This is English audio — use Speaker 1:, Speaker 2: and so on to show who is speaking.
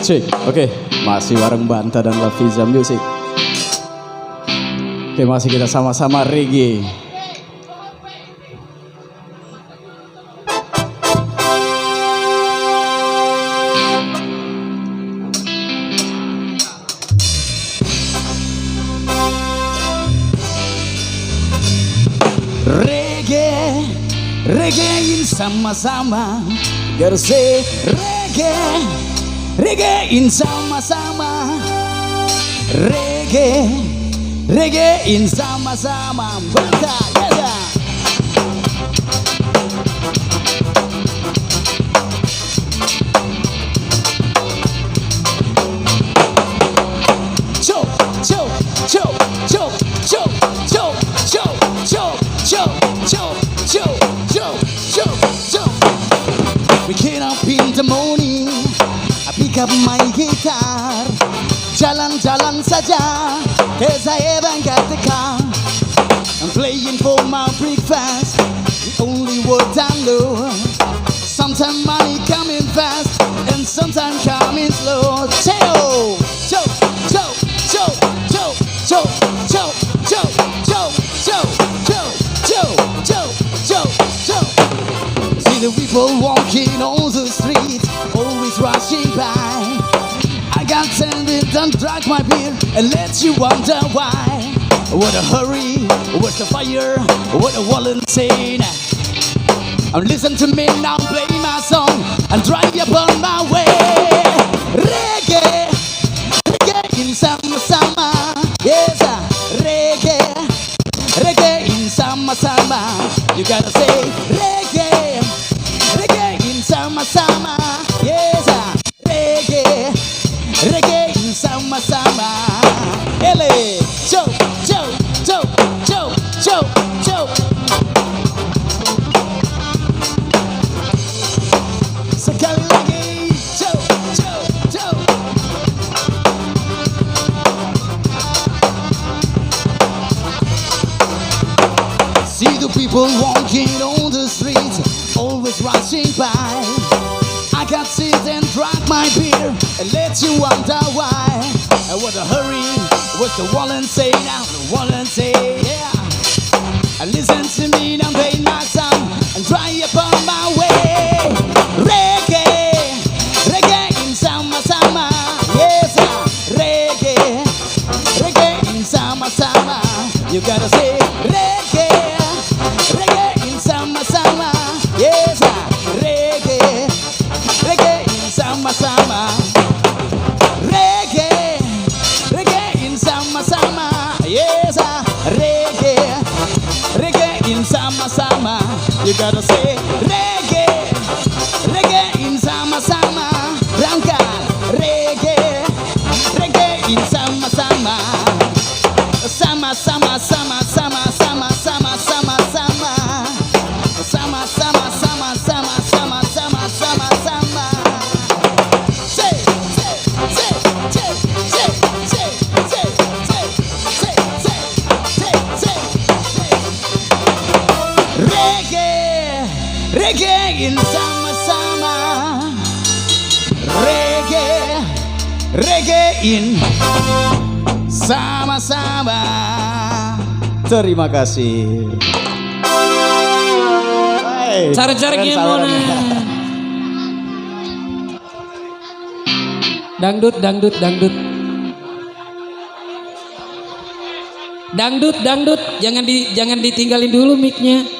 Speaker 1: Cek. Oke, masih bareng Banta dan Lafiza Music. Oke, masih kita sama-sama reggae. Reggaein sama-sama, gotta say reggaein sama-sama, reggaein sama-sama, Banta, ya. Waking up in the morning, I pick up my guitar. Jalan-jalan saja, cause I haven't got the car. I'm playing for my breakfast, the only word I know. Sometimes money coming fast, and sometimes coming slow. See the people walking on the street, always rushing by. I got tempted and drank my beer and let you wonder why. What a hurry, what's the fire, what a volunteer. Listen to me now, play my song and drive you upon my way. Reggaein sama-sama, yes, reggaein sama-sama. You gotta say reggaein sama-sama, yes, reggaein sama-sama. Ele, Joe. Sekali lagi, Joe. See the people walking on the streets, always rushing by. I got sit and drank my beer and let you wonder why. What a hurry, what's the volunteer now? The volunteer, yeah. Listen to me now, play my song and drive upon my way. Reggaein sama-sama, yes, reggaein sama-sama. You gotta say reggaein sama-sama, yes, reggaein sama-sama, reggaein sama-sama, yes, reggaein sama-sama. You gotta say reggaein sama-sama, berangkat reggaein sama-sama, sama-sama, sama-sama, sama-sama, sama-sama, sama-sama, sama-sama, sama-sama, sama-sama. Reggaein sama-sama, reggaein sama-sama. Terima kasih.
Speaker 2: Cari-cari gimana? Dangdut. Jangan ditinggalin dulu mic-nya.